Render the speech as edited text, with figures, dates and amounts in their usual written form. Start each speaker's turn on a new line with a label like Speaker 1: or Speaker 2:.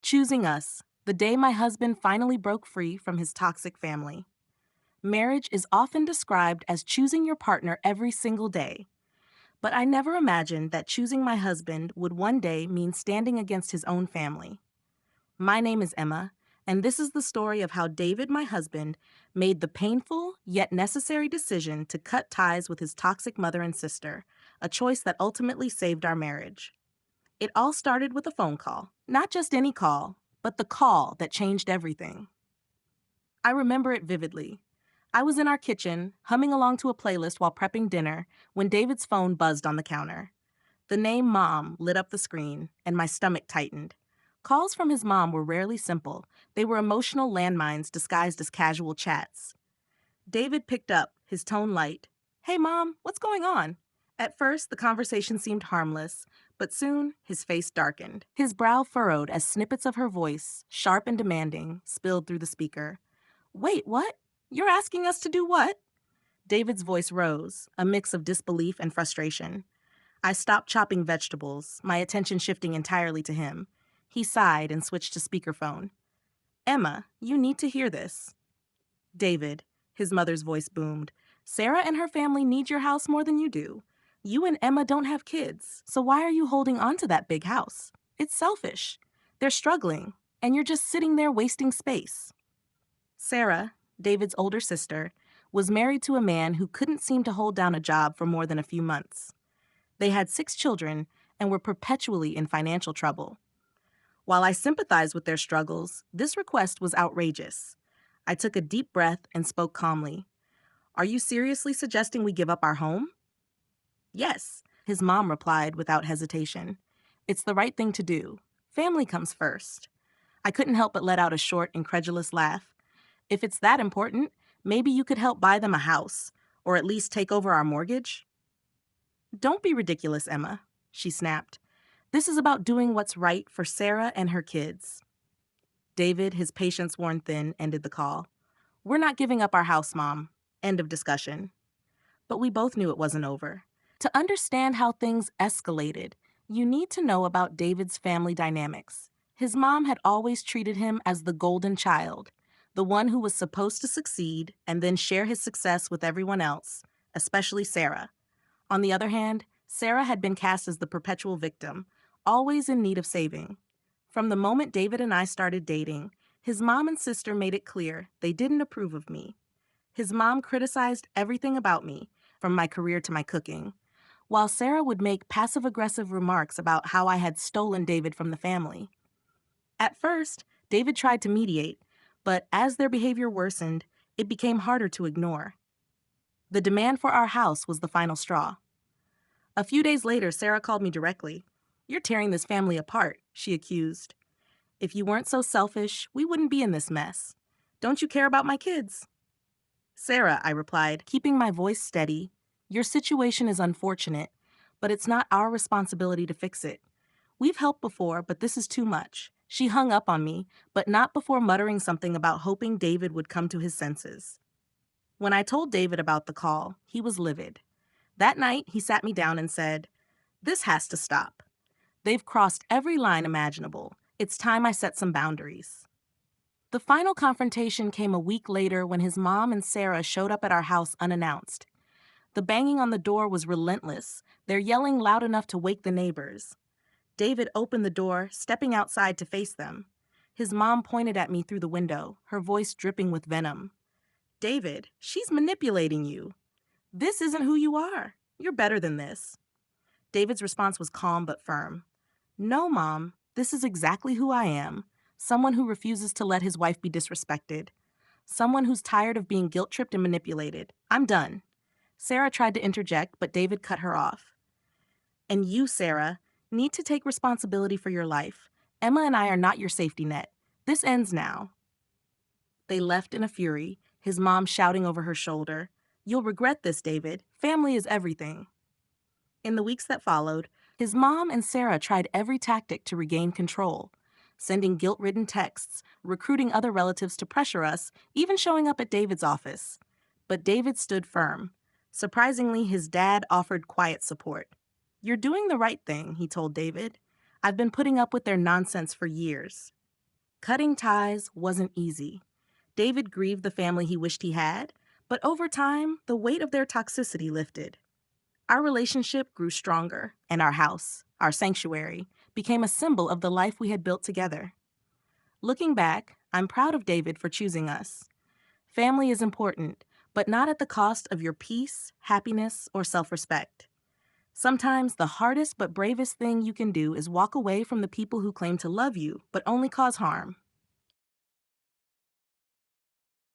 Speaker 1: Choosing us, the day my husband finally broke free from his toxic family. Marriage is often described as choosing your partner every single day, but I never imagined that choosing my husband would one day mean standing against his own family. My name is Emma, and this is the story of how David, my husband, made the painful yet necessary decision to cut ties with his toxic mother and sister, a choice that ultimately saved our marriage. It all started with a phone call. Not just any call, but the call that changed everything. I remember it vividly. I was in our kitchen, humming along to a playlist while prepping dinner, when David's phone buzzed on the counter. The name Mom lit up the screen, and my stomach tightened. Calls from his mom were rarely simple. They were emotional landmines disguised as casual chats. David picked up, his tone light. "Hey, Mom, what's going on?" At first, the conversation seemed harmless, but soon his face darkened. His brow furrowed as snippets of her voice, sharp and demanding, spilled through the speaker. "Wait, what? You're asking us to do what?" David's voice rose, a mix of disbelief and frustration. I stopped chopping vegetables, my attention shifting entirely to him. He sighed and switched to speakerphone. "Emma, you need to hear this." "David," his mother's voice boomed, "Sarah and her family need your house more than you do. You and Emma don't have kids, so why are you holding on to that big house? It's selfish. They're struggling, and you're just sitting there wasting space." Sarah, David's older sister, was married to a man who couldn't seem to hold down a job for more than a few months. They had 6 children and were perpetually in financial trouble. While I sympathized with their struggles, this request was outrageous. I took a deep breath and spoke calmly. "Are you seriously suggesting we give up our home?" "Yes," his mom replied without hesitation. "It's the right thing to do. Family comes first." I couldn't help but let out a short, incredulous laugh. "If it's that important, maybe you could help buy them a house, or at least take over our mortgage?" "Don't be ridiculous, Emma," she snapped. "This is about doing what's right for Sarah and her kids." David, his patience worn thin, ended the call. "We're not giving up our house, Mom. End of discussion." But we both knew it wasn't over. To understand how things escalated, you need to know about David's family dynamics. His mom had always treated him as the golden child, the one who was supposed to succeed and then share his success with everyone else, especially Sarah. On the other hand, Sarah had been cast as the perpetual victim, always in need of saving. From the moment David and I started dating, his mom and sister made it clear they didn't approve of me. His mom criticized everything about me, from my career to my cooking, while Sarah would make passive-aggressive remarks about how I had stolen David from the family. At first, David tried to mediate, but as their behavior worsened, it became harder to ignore. The demand for our house was the final straw. A few days later, Sarah called me directly. "You're tearing this family apart," she accused. "If you weren't so selfish, we wouldn't be in this mess. Don't you care about my kids?" "Sarah," I replied, keeping my voice steady, "your situation is unfortunate, but it's not our responsibility to fix it. We've helped before, but this is too much." She hung up on me, but not before muttering something about hoping David would come to his senses. When I told David about the call, he was livid. That night, he sat me down and said, "This has to stop. They've crossed every line imaginable. It's time I set some boundaries." The final confrontation came a week later when his mom and Sarah showed up at our house unannounced. The banging on the door was relentless, their yelling loud enough to wake the neighbors. David opened the door, stepping outside to face them. His mom pointed at me through the window, her voice dripping with venom. "David, she's manipulating you. This isn't who you are. You're better than this." David's response was calm but firm. "No, Mom, this is exactly who I am. Someone who refuses to let his wife be disrespected. Someone who's tired of being guilt-tripped and manipulated. I'm done." Sarah tried to interject, but David cut her off. "And you, Sarah, need to take responsibility for your life. Emma and I are not your safety net. This ends now." They left in a fury, his mom shouting over her shoulder, "You'll regret this, David. Family is everything." In the weeks that followed, his mom and Sarah tried every tactic to regain control, sending guilt-ridden texts, recruiting other relatives to pressure us, even showing up at David's office. But David stood firm. Surprisingly, his dad offered quiet support. "You're doing the right thing," he told David. "I've been putting up with their nonsense for years." Cutting ties wasn't easy. David grieved the family he wished he had, but over time, the weight of their toxicity lifted. Our relationship grew stronger, and our house, our sanctuary, became a symbol of the life we had built together. Looking back, I'm proud of David for choosing us. Family is important, but not at the cost of your peace, happiness, or self-respect. Sometimes the hardest but bravest thing you can do is walk away from the people who claim to love you but only cause harm.